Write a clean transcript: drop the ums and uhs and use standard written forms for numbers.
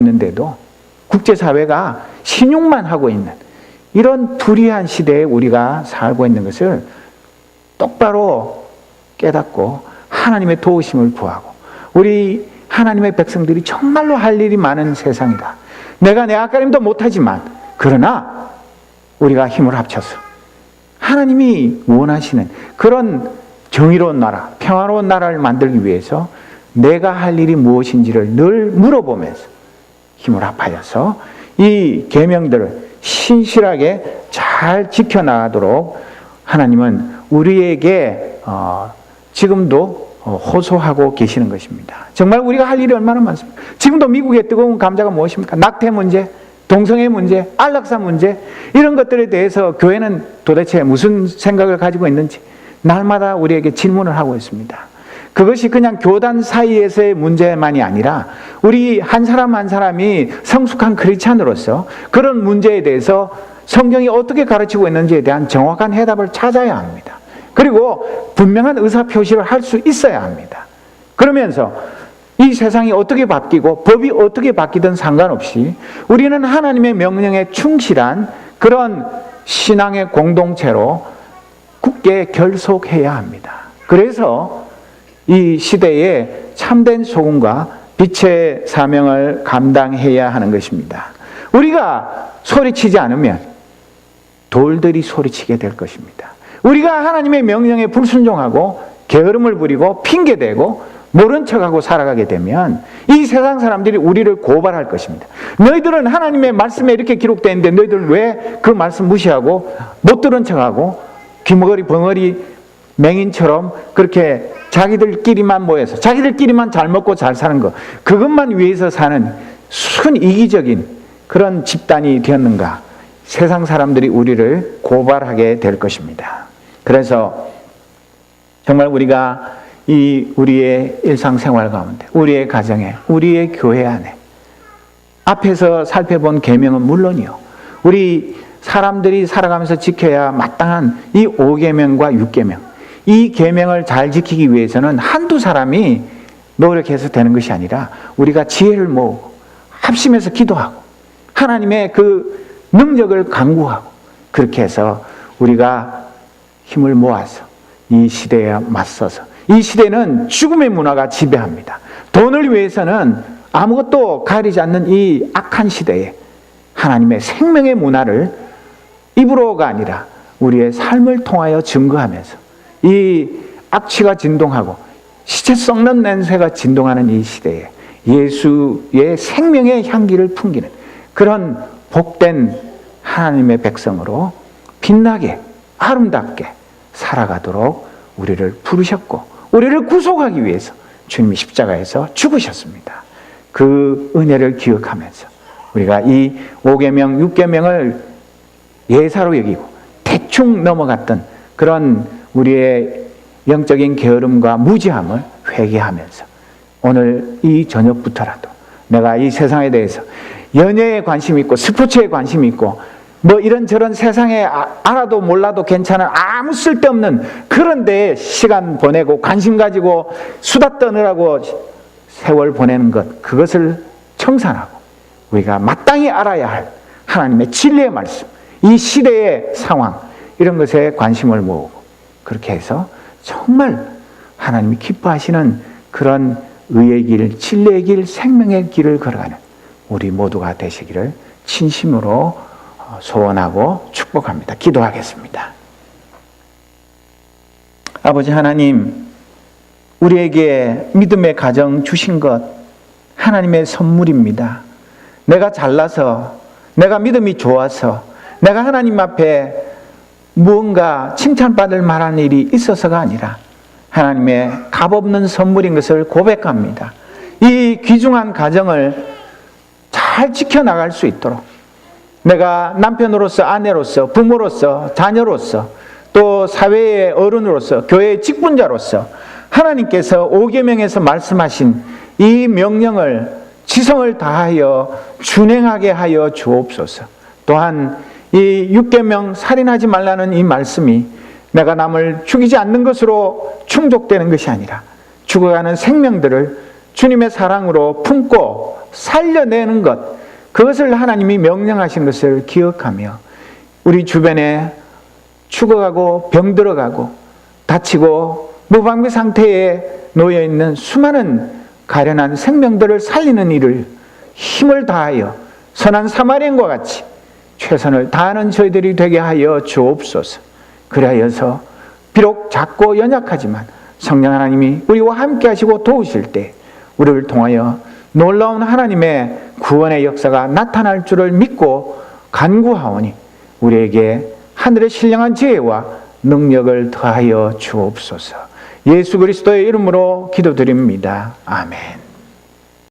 있는데도 국제사회가 신용만 하고 있는 이런 불의한 시대에 우리가 살고 있는 것을 똑바로 깨닫고 하나님의 도우심을 구하고, 우리 하나님의 백성들이 정말로 할 일이 많은 세상이다. 내가 내 앞가림도 못하지만 그러나 우리가 힘을 합쳐서 하나님이 원하시는 그런 정의로운 나라, 평화로운 나라를 만들기 위해서 내가 할 일이 무엇인지를 늘 물어보면서 힘을 합하여서 이 계명들을 신실하게 잘 지켜나가도록 하나님은 우리에게 지금도 호소하고 계시는 것입니다. 정말 우리가 할 일이 얼마나 많습니까? 지금도 미국의 뜨거운 감자가 무엇입니까? 낙태 문제, 동성애 문제, 안락사 문제, 이런 것들에 대해서 교회는 도대체 무슨 생각을 가지고 있는지 날마다 우리에게 질문을 하고 있습니다. 그것이 그냥 교단 사이에서의 문제만이 아니라 우리 한 사람 한 사람이 성숙한 크리스찬으로서 그런 문제에 대해서 성경이 어떻게 가르치고 있는지에 대한 정확한 해답을 찾아야 합니다. 그리고 분명한 의사표시를 할 수 있어야 합니다. 그러면서 이 세상이 어떻게 바뀌고 법이 어떻게 바뀌든 상관없이 우리는 하나님의 명령에 충실한 그런 신앙의 공동체로 굳게 결속해야 합니다. 그래서 이 시대에 참된 소금과 빛의 사명을 감당해야 하는 것입니다. 우리가 소리치지 않으면 돌들이 소리치게 될 것입니다. 우리가 하나님의 명령에 불순종하고 게으름을 부리고 핑계대고 모른 척하고 살아가게 되면 이 세상 사람들이 우리를 고발할 것입니다. 너희들은 하나님의 말씀에 이렇게 기록되어 있는데 너희들 왜 그 말씀 무시하고 못 들은 척하고 귀머거리 벙어리 맹인처럼 그렇게 자기들끼리만 모여서 자기들끼리만 잘 먹고 잘 사는 것, 그것만 위해서 사는 순이기적인 그런 집단이 되었는가? 세상 사람들이 우리를 고발하게 될 것입니다. 그래서 정말 우리가 우리의 일상생활 가운데, 우리의 가정에, 우리의 교회 안에 앞에서 살펴본 계명은 물론이요, 우리 사람들이 살아가면서 지켜야 마땅한 이 5계명과 6계명, 이 계명을 잘 지키기 위해서는 한두 사람이 노력해서 되는 것이 아니라 우리가 지혜를 모으고 합심해서 기도하고 하나님의 그 능력을 간구하고 그렇게 해서 우리가 힘을 모아서 이 시대에 맞서서, 이 시대는 죽음의 문화가 지배합니다. 돈을 위해서는 아무것도 가리지 않는 이 악한 시대에 하나님의 생명의 문화를 입으로가 아니라 우리의 삶을 통하여 증거하면서 이 악취가 진동하고 시체 썩는 냄새가 진동하는 이 시대에 예수의 생명의 향기를 풍기는 그런 복된 하나님의 백성으로 빛나게 아름답게 살아가도록 우리를 부르셨고 우리를 구속하기 위해서 주님이 십자가에서 죽으셨습니다. 그 은혜를 기억하면서 우리가 이 5계명, 6계명을 예사로 여기고 대충 넘어갔던 그런 우리의 영적인 게으름과 무지함을 회개하면서 오늘 이 저녁부터라도 내가 이 세상에 대해서 연예에 관심 있고 스포츠에 관심 있고 뭐 이런저런 세상에 알아도 몰라도 괜찮은 아무 쓸데없는 그런 데에 시간 보내고 관심 가지고 수다 떠느라고 세월 보내는 것, 그것을 청산하고 우리가 마땅히 알아야 할 하나님의 진리의 말씀, 이 시대의 상황, 이런 것에 관심을 모으고 그렇게 해서 정말 하나님이 기뻐하시는 그런 의의 길, 진리의 길, 생명의 길을 걸어가는 우리 모두가 되시기를 진심으로 소원하고 축복합니다. 기도하겠습니다. 아버지 하나님, 우리에게 믿음의 가정 주신 것 하나님의 선물입니다. 내가 잘나서, 내가 믿음이 좋아서, 내가 하나님 앞에 무언가 칭찬받을 만한 일이 있어서가 아니라 하나님의 값없는 선물인 것을 고백합니다. 이 귀중한 가정을 잘 지켜나갈 수 있도록 내가 남편으로서, 아내로서, 부모로서, 자녀로서, 또 사회의 어른으로서, 교회의 직분자로서 하나님께서 5계명에서 말씀하신 이 명령을 지성을 다하여 준행하게 하여 주옵소서. 또한 이 6계명 살인하지 말라는 이 말씀이 내가 남을 죽이지 않는 것으로 충족되는 것이 아니라 죽어가는 생명들을 주님의 사랑으로 품고 살려내는 것, 그것을 하나님이 명령하신 것을 기억하며 우리 주변에 죽어가고 병들어가고 다치고 무방비 상태에 놓여있는 수많은 가련한 생명들을 살리는 일을 힘을 다하여 선한 사마리아인과 같이 최선을 다하는 저희들이 되게 하여 주옵소서. 그리하여서 비록 작고 연약하지만 성령 하나님이 우리와 함께 하시고 도우실 때 우리를 통하여 놀라운 하나님의 구원의 역사가 나타날 줄을 믿고 간구하오니 우리에게 하늘의 신령한 지혜와 능력을 더하여 주옵소서. 예수 그리스도의 이름으로 기도드립니다. 아멘.